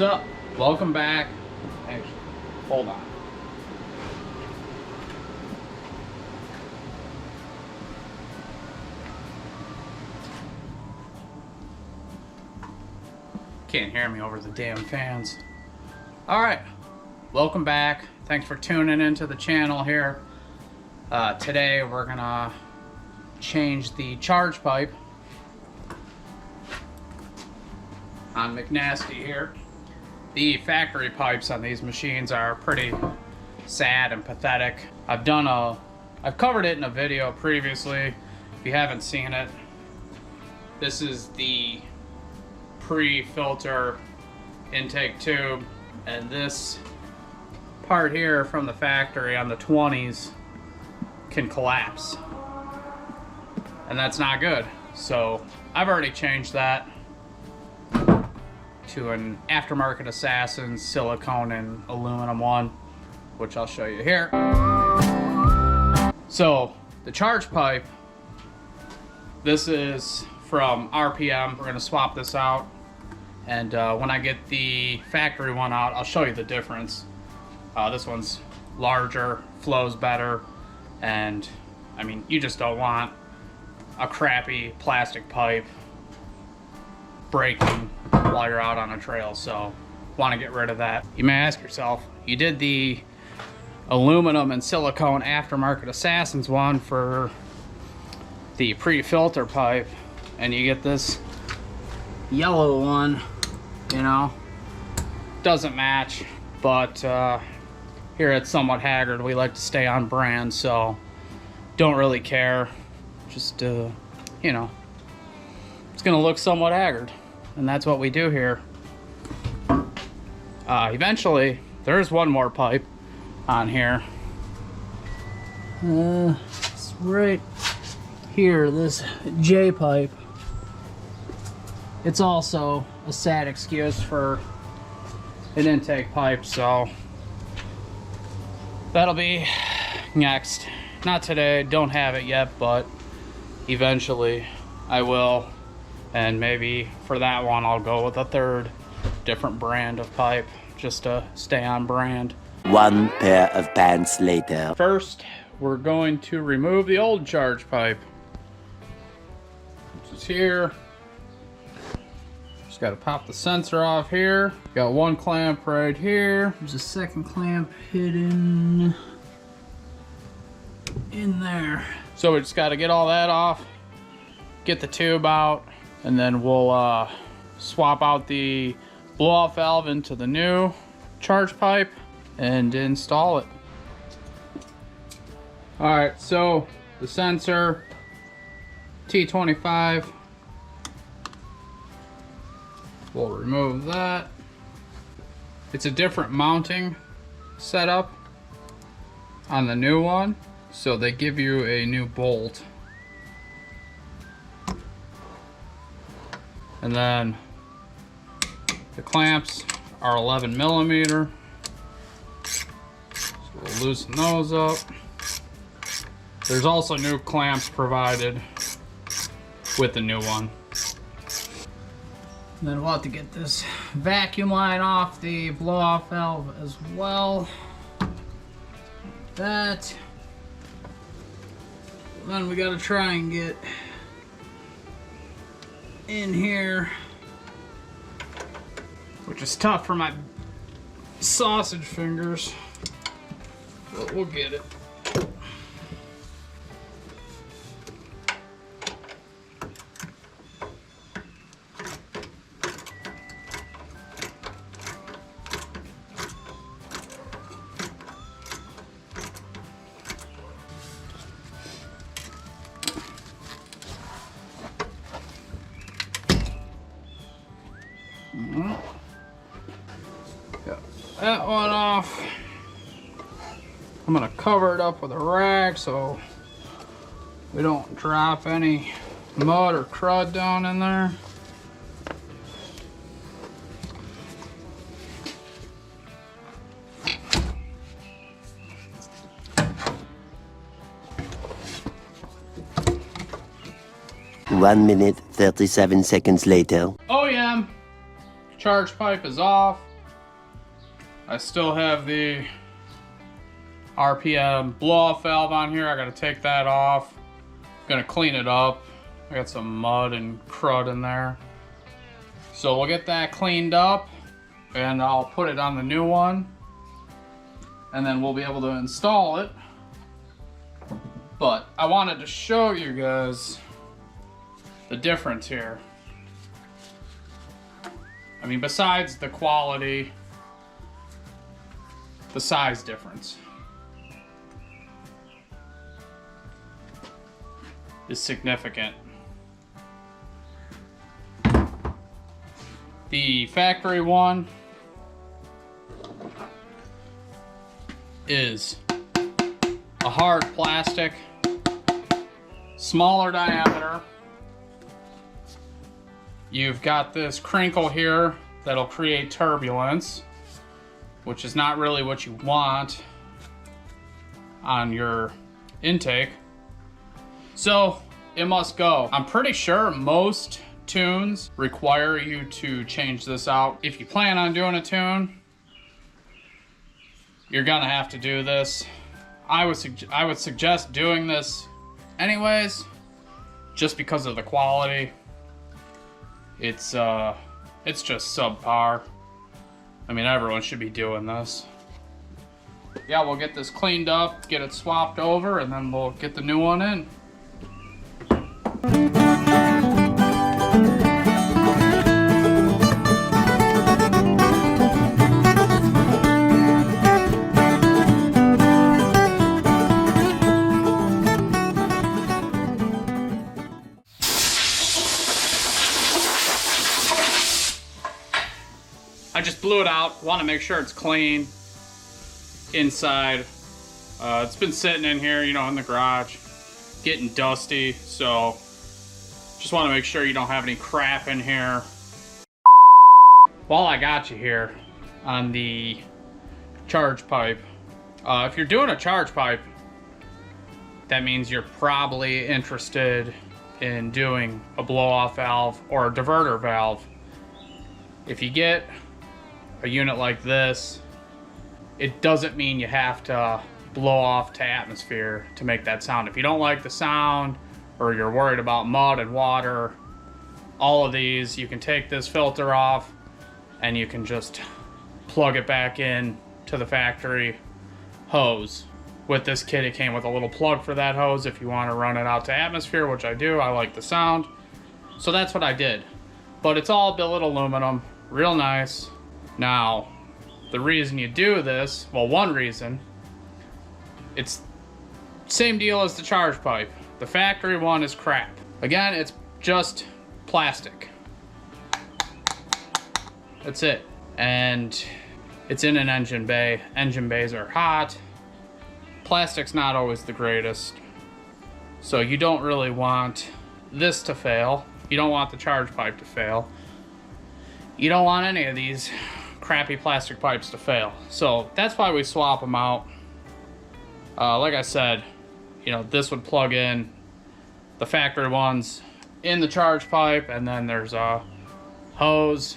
What's up? Welcome back. Actually, hold on. Can't hear me over the damn fans. Alright, welcome back. Thanks for tuning into the channel here. Today we're gonna change the charge pipe on McNasty here. The factory pipes on these machines are pretty sad and pathetic. I've covered it in a video previously. If you haven't seen it, this is the pre-filter intake tube, and this part here from the factory on the 20s can collapse, and that's not good. So I've already changed that to an aftermarket Assassin silicone and aluminum one, which I'll show you here. So the charge pipe, this is from RPM. We're gonna swap this out, and when I get the factory one out, I'll show you the difference. This one's larger, flows better, and I mean, you just don't want a crappy plastic pipe breaking while you're out on a trail, so want to get rid of that. You may ask yourself, you did the aluminum and silicone aftermarket Assassins one for the pre-filter pipe, and you get this yellow one, you know, doesn't match. But here at Somewhat Haggard, we like to stay on brand, so don't really care. Just you know, it's gonna look somewhat haggard, and that's what we do here. Eventually there's one more pipe on here. It's right here, this J pipe. It's also a sad excuse for an intake pipe, so that'll be next. Not today, don't have it yet, but eventually I will, and maybe for that one I'll go with a third different brand of pipe just to stay on brand. One pair of pants later. First, we're going to remove the old charge pipe, which is here. Just got to pop the sensor off here. Got one clamp right here. There's a second clamp hidden in there. So we just got to get all that off, get the tube out, and then we'll swap out the blow-off valve into the new charge pipe and install it. Alright, so the sensor, T25, we'll remove that. It's a different mounting setup on the new one, so they give you a new bolt. And then the clamps are 11 millimeter. So we'll loosen those up. There's also new clamps provided with the new one. And then we'll have to get this vacuum line off the blow-off valve as well. That. Then we gotta try and get in here, which is tough for my sausage fingers, but we'll get it. Got that one off. I'm gonna cover it up with a rag so we don't drop any mud or crud down in there. One minute, 37 seconds later. O.E.M. charge pipe is off. I still have the RPM blow-off valve on here. I gotta take that off. Gonna clean it up. I got some mud and crud in there. So we'll get that cleaned up and I'll put it on the new one. And then we'll be able to install it. But I wanted to show you guys the difference here. I mean, besides the quality, the size difference is significant. The factory one is a hard plastic, smaller diameter. You've got this crinkle here that'll create turbulence, which is not really what you want on your intake. So it must go. I'm pretty sure most tunes require you to change this out. If you plan on doing a tune, you're gonna have to do this. I would suggest doing this anyways, just because of the quality. It's just subpar. I mean, everyone should be doing this. Yeah, we'll get this cleaned up, get it swapped over, and then we'll get the new one in. I just blew it out. Want to make sure it's clean inside. It's been sitting in here, you know, in the garage, getting dusty. So just want to make sure you don't have any crap in here. While I got you here on the charge pipe, if you're doing a charge pipe, that means you're probably interested in doing a blow-off valve or a diverter valve. If you get a unit like this, it doesn't mean you have to blow off to atmosphere to make that sound. If you don't like the sound or you're worried about mud and water, all of these, you can take this filter off and you can just plug it back in to the factory hose. With this kit, it came with a little plug for that hose if you want to run it out to atmosphere, which I do. I like the sound. So that's what I did. But it's all billet aluminum, real nice. Now, the reason you do this, well, one reason, it's same deal as the charge pipe. The factory one is crap. Again, it's just plastic. That's it. And it's in an engine bay. Engine bays are hot. Plastic's not always the greatest. So you don't really want this to fail. You don't want the charge pipe to fail. You don't want any of these crappy plastic pipes to fail. So that's why we swap them out. Like I said, you know, this would plug in the factory ones in the charge pipe, and then there's a hose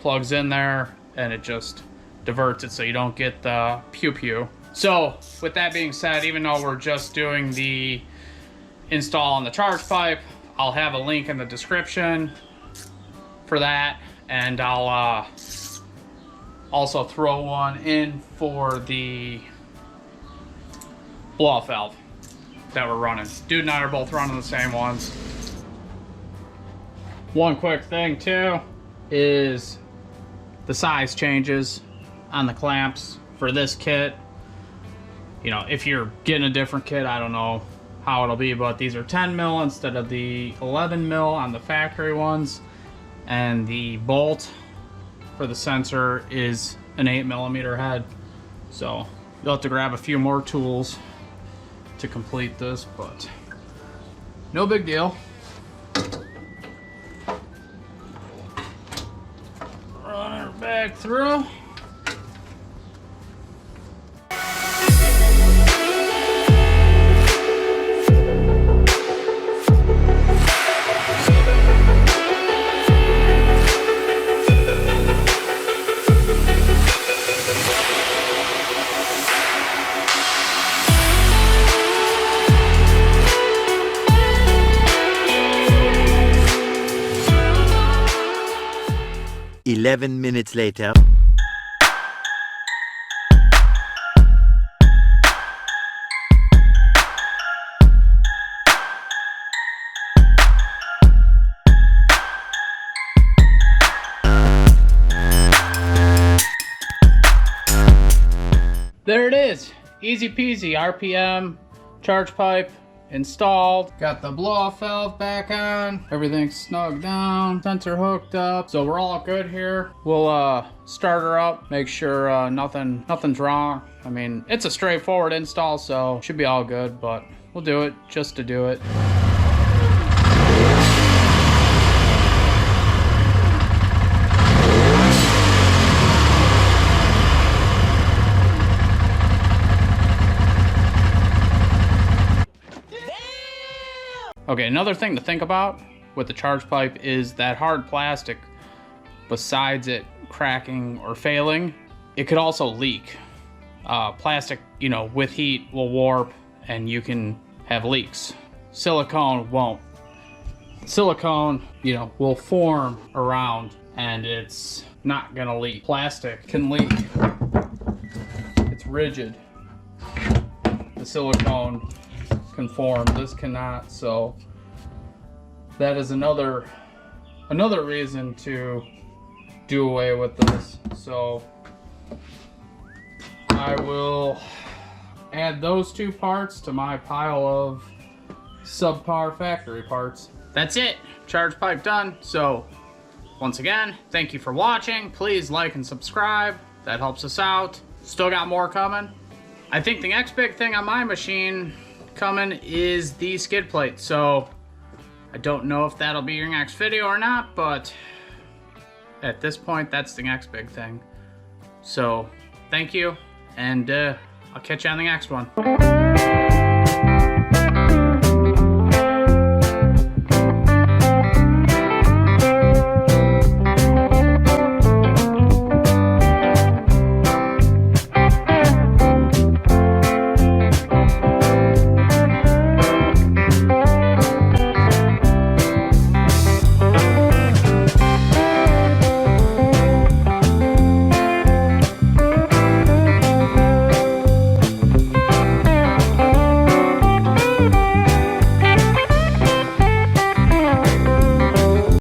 plugs in there and it just diverts it so you don't get the pew-pew. So with that being said, even though we're just doing the install on the charge pipe, I'll have a link in the description for that, and I'll also throw one in for the blow-off valve that we're running. Dude and I are both running the same ones. One quick thing too is the size changes on the clamps for this kit. You know, if you're getting a different kit, I don't know how it'll be, but these are 10 mil instead of the 11 mil on the factory ones, and the bolt for the sensor is an 8mm head. So you'll have to grab a few more tools to complete this, but no big deal. Run her back through. 11 minutes later. There it is, easy peasy. RPM, charge pipe installed. Got the blow off valve back on. Everything's snug down, sensor hooked up. So we're all good here. We'll start her up, make sure nothing's wrong. I mean, it's a straightforward install, so should be all good, but we'll do it just to do it. Okay, another thing to think about with the charge pipe is that hard plastic, besides it cracking or failing, it could also leak. Plastic, you know, with heat will warp and you can have leaks. Silicone won't. Silicone, you know, will form around and it's not gonna leak. Plastic can leak. It's rigid. The silicone can form, this cannot, so that is another reason to do away with this. So I will add those two parts to my pile of subpar factory parts. That's it, charge pipe done. So once again, thank you for watching. Please like and subscribe, that helps us out. Still got more coming. I think the next big thing on my machine coming is the skid plate, so I don't know if that'll be your next video or not, but at this point that's the next big thing. So thank you, and I'll catch you on the next one.